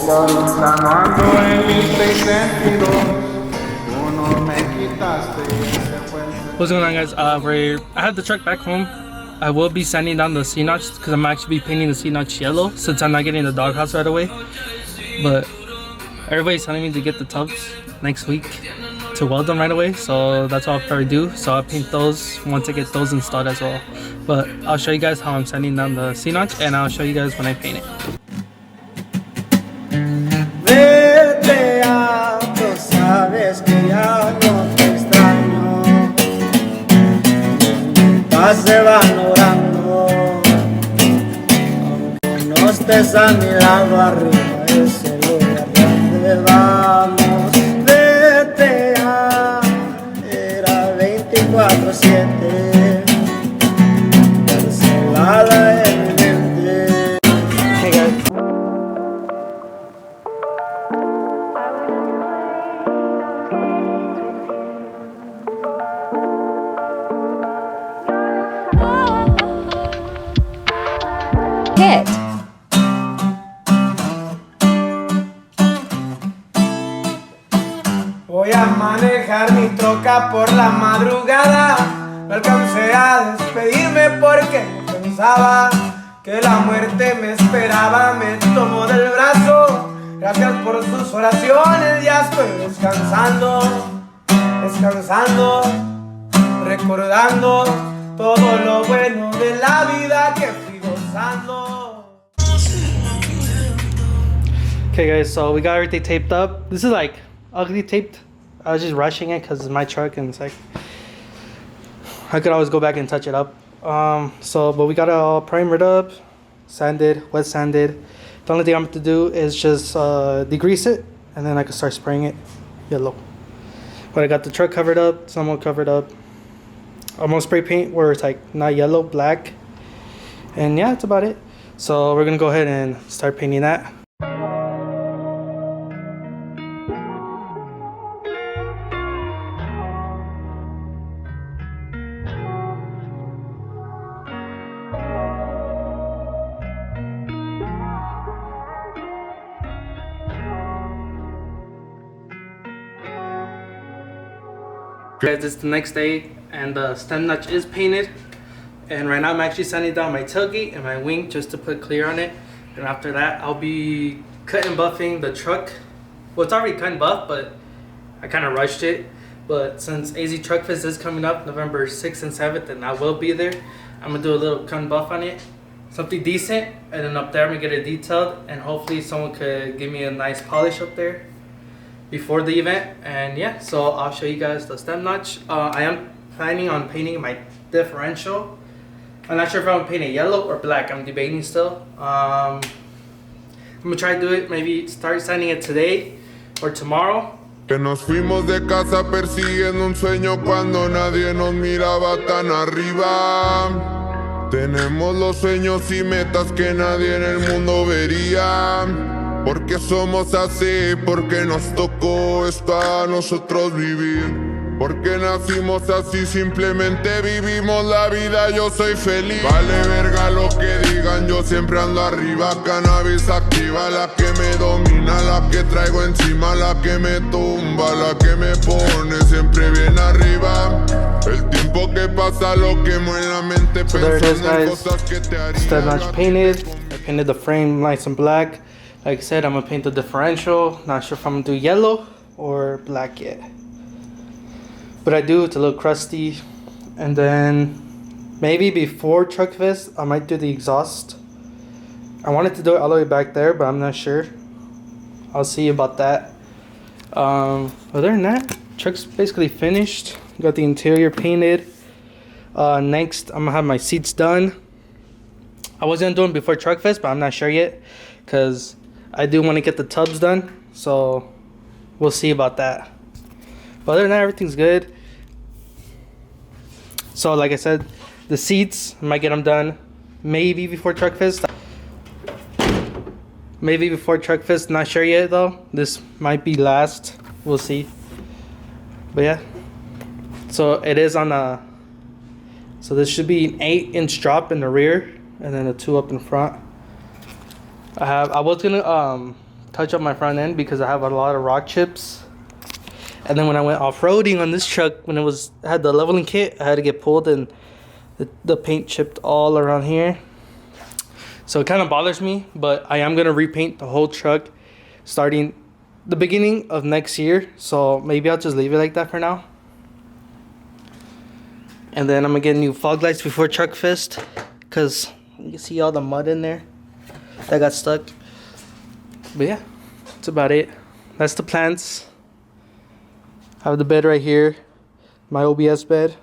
Ahorita no ando en mi seis sentido. Tú no me quitaste ese fue el... What's going on, guys? I have the truck back home. I will be sanding down the C-notch because I'm actually painting the C-notch yellow since I'm not getting the doghouse right away. But everybody's telling me to get the tubs next week to weld them right away, so that's what I'll probably do. So I'll paint those once I get those installed as well. But I'll show you guys how I'm sanding down the C-notch, and I'll show you guys when I paint it. Vete a, tú sabes que ya no te extraño. Vas valorando, aunque no estés a mi lado arriba, es el lugar donde vamos. Vete a, era 24/7, cancelada en mi mente. Hey guys. Hit. Voy a manejar mi troca por la madrugada. No alcancé a despedirme porque pensaba que la muerte me esperaba. Me tomó del brazo, gracias por sus oraciones. Ya estoy descansando, recordando todo lo bueno de la vida que fui gozando. Okay guys, so we got everything taped up. This is like ugly taped. I was just rushing it because it's my truck and it's like I could always go back and touch it up. But we got it all primered up, sanded, wet sanded. The only thing I'm going to do is just degrease it, and then I can start spraying it yellow. But I got the truck covered up, somewhat covered up. I'm gonna spray paint where it's like not yellow, black, and yeah, that's about it. So we're gonna go ahead and start painting that. Guys, it's the next day and the stem notch is painted, and right now I'm actually sanding down my tailgate and my wing just to put clear on it, and after that I'll be cut and buffing the truck. Well, it's already cut and buffed, but I kind of rushed it. But since AZ Truck Fest is coming up November 6th and 7th, and I will be there, I'm gonna do a little cut and buff on it, something decent, and then up there I'm gonna get it detailed, and hopefully someone could give me a nice polish up there before the event. And yeah, so I'll show you guys the stem notch. I am planning on painting my differential. I'm not sure if I'm gonna paint it yellow or black. I'm debating still. I'm gonna try to do it, maybe start sanding it today or tomorrow. Que nos fuimos de casa persiguiendo un sueño cuando nadie nos miraba tan arriba. Tenemos los sueños y metas que nadie en el mundo vería. Porque somos así, porque nos tocó esto a nosotros vivir. Porque nacimos así, simplemente vivimos la vida, yo soy feliz. Vale verga lo que digan, yo siempre ando arriba. Cannabis activa, la que me domina, la que traigo encima, la que me tumba, la que me pone siempre bien arriba. El tiempo que pasa lo quemo en la mente, So there it is, pensando en guys. cosas que te harían. Stem notch painted. I painted the frame nice and black. Like I said, I'm gonna paint the differential. Not sure if I'm gonna do yellow or black yet. But I do, it's a little crusty. And then maybe before Truck Fest, I might do the exhaust. I wanted to do it all the way back there, but I'm not sure. I'll see about that. Other than that, truck's basically finished. Got the interior painted. Next, I'm gonna have my seats done. I was gonna do them before Truck Fest, but I'm not sure yet, because I do want to get the tubs done, so we'll see about that. But other than that, everything's good. So like I said, the seats, I might get them done maybe before Truck Fest. Maybe before Truck Fest, not sure yet though. This might be last, we'll see. But yeah, so it is on a, so this should be an 8-inch drop in the rear and then a 2 up in front. I was gonna touch up my front end because I have a lot of rock chips. And then when I went off-roading on this truck, when it had the leveling kit, I had to get pulled and the paint chipped all around here. So it kind of bothers me, but I am going to repaint the whole truck starting the beginning of next year. So maybe I'll just leave it like that for now. And then I'm going to get new fog lights before Truck Fest, because you can see all the mud in there that got stuck. But yeah, that's about it. That's the plans. I have the bed right here, my OBS bed.